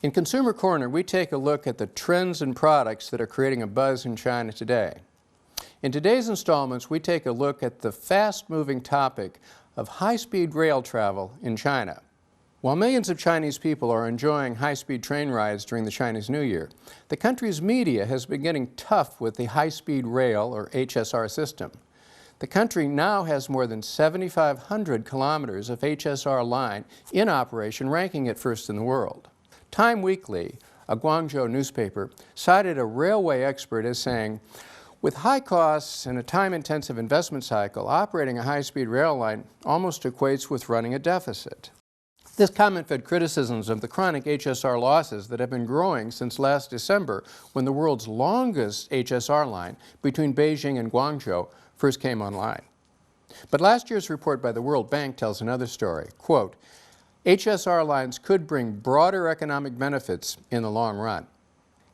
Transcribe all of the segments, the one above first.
In Consumer Corner, we take a look at the trends and products that are creating a buzz in China today. In today's installments, we take a look at the fast-moving topic of high-speed rail travel in China. While millions of Chinese people are enjoying high-speed train rides during the Chinese New Year, the country's media has been getting tough with the high-speed rail, or HSR, system. The country now has more than 7,500 kilometers of HSR line in operation, ranking it first in the world. Time Weekly, a Guangzhou newspaper, cited a railway expert as saying, "With high costs and a time-intensive investment cycle, operating a high-speed rail line almost equates with running a deficit." This comment fed criticisms of the chronic HSR losses that have been growing since last December, when the world's longest HSR line between Beijing and Guangzhou first came online. But last year's report by the World Bank tells another story. Quote, HSR lines could bring broader economic benefits in the long run.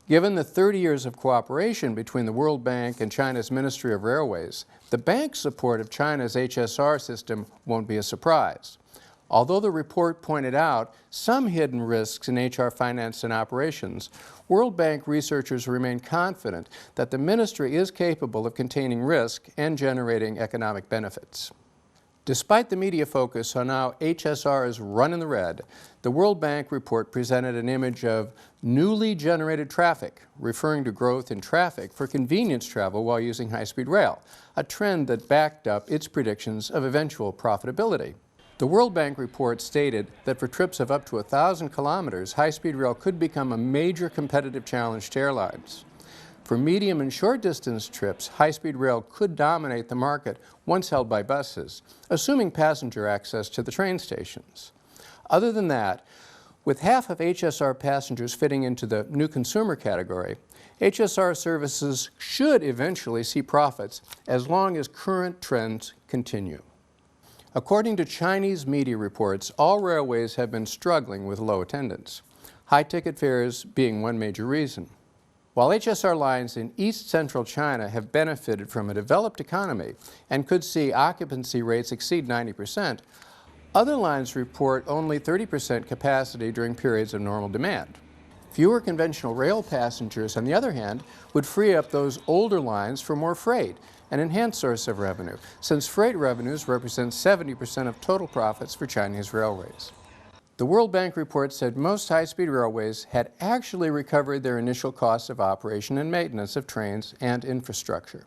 Given the 30 years of cooperation between the World Bank and China's Ministry of Railways, the bank's support of China's HSR system won't be a surprise. Although the report pointed out some hidden risks in HR finance and operations, World Bank researchers remain confident that the ministry is capable of containing risk and generating economic benefits. Despite the media focus on how HSR is run in the red, the World Bank report presented an image of newly generated traffic, referring to growth in traffic for convenience travel while using high-speed rail, a trend that backed up its predictions of eventual profitability. The World Bank report stated that for trips of up to 1,000 kilometers, high-speed rail could become a major competitive challenge to airlines. For medium and short distance trips, high-speed rail could dominate the market once held by buses, assuming passenger access to the train stations. Other than that, with half of HSR passengers fitting into the new consumer category, HSR services should eventually see profits as long as current trends continue. According to Chinese media reports, all railways have been struggling with low attendance, high ticket fares being one major reason. While HSR lines in east-central China have benefited from a developed economy and could see occupancy rates exceed 90%, other lines report only 30% capacity during periods of normal demand. Fewer conventional rail passengers, on the other hand, would free up those older lines for more freight, an enhanced source of revenue, since freight revenues represent 70% of total profits for Chinese railways. The World Bank report said most high-speed railways had actually recovered their initial costs of operation and maintenance of trains and infrastructure.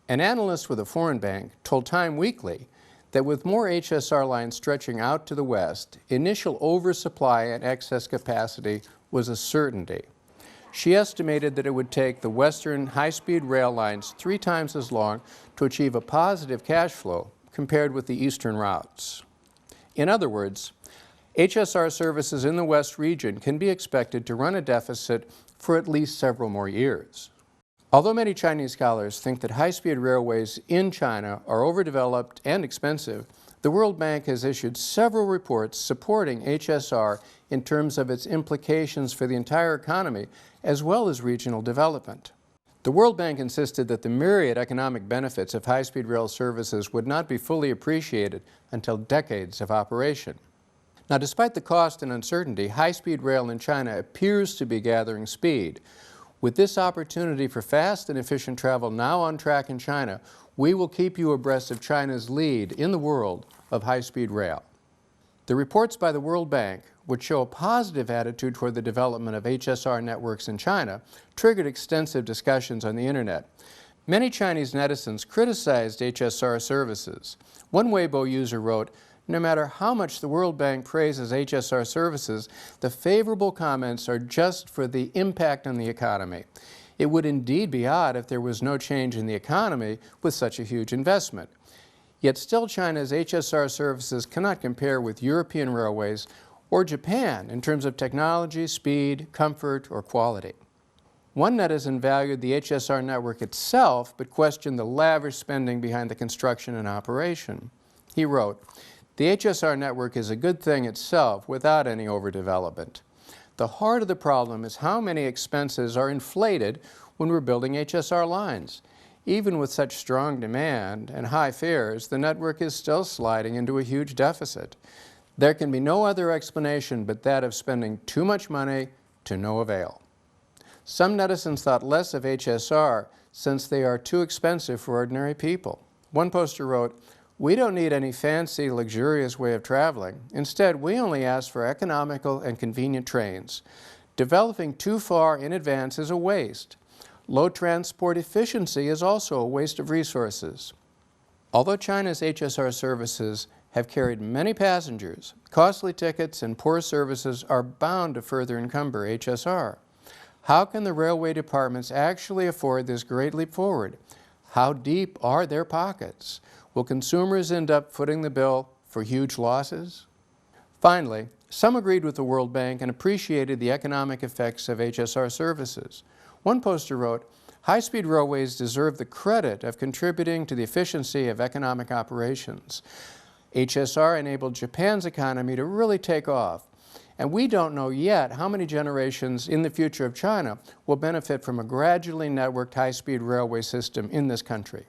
An analyst with a foreign bank told Time Weekly that with more HSR lines stretching out to the west, initial oversupply and excess capacity was a certainty. She estimated that it would take the western high-speed rail lines 3 times as long to achieve a positive cash flow compared with the eastern routes. In other words, HSR services in the West region can be expected to run a deficit for at least several more years. Although many Chinese scholars think that high-speed railways in China are overdeveloped and expensive, the World Bank has issued several reports supporting HSR in terms of its implications for the entire economy as well as regional development. The World Bank insisted that the myriad economic benefits of high-speed rail services would not be fully appreciated until decades of operation. Now, despite the cost and uncertainty, high-speed rail in China appears to be gathering speed. With this opportunity for fast and efficient travel now on track in China, we will keep you abreast of China's lead in the world of high-speed rail. The reports by the World Bank, which show a positive attitude toward the development of HSR networks in China, triggered extensive discussions on the internet. Many Chinese netizens criticized HSR services. One Weibo user wrote, "No matter how much the World Bank praises HSR services, the favorable comments are just for the impact on the economy. It would indeed be odd if there was no change in the economy with such a huge investment. Yet still China's HSR services cannot compare with European railways or Japan in terms of technology, speed, comfort, or quality." One netizen valued the HSR network itself, but questioned the lavish spending behind the construction and operation. He wrote, "The HSR network is a good thing itself without any overdevelopment. The heart of the problem is how many expenses are inflated when we're building HSR lines. Even with such strong demand and high fares, the network is still sliding into a huge deficit. There can be no other explanation but that of spending too much money to no avail. Some netizens thought less of HSR since they are too expensive for ordinary people. One poster wrote, "We don't need any fancy, luxurious way of traveling. Instead, we only ask for economical and convenient trains. Developing too far in advance is a waste. Low transport efficiency is also a waste of resources." Although China's HSR services have carried many passengers, costly tickets and poor services are bound to further encumber HSR. How can the railway departments actually afford this great leap forward? How deep are their pockets? Will consumers end up footing the bill for huge losses? Finally, some agreed with the World Bank and appreciated the economic effects of HSR services. One poster wrote, "High-speed railways deserve the credit of contributing to the efficiency of economic operations. HSR enabled Japan's economy to really take off, and we don't know yet how many generations in the future of China will benefit from a gradually networked high-speed railway system in this country."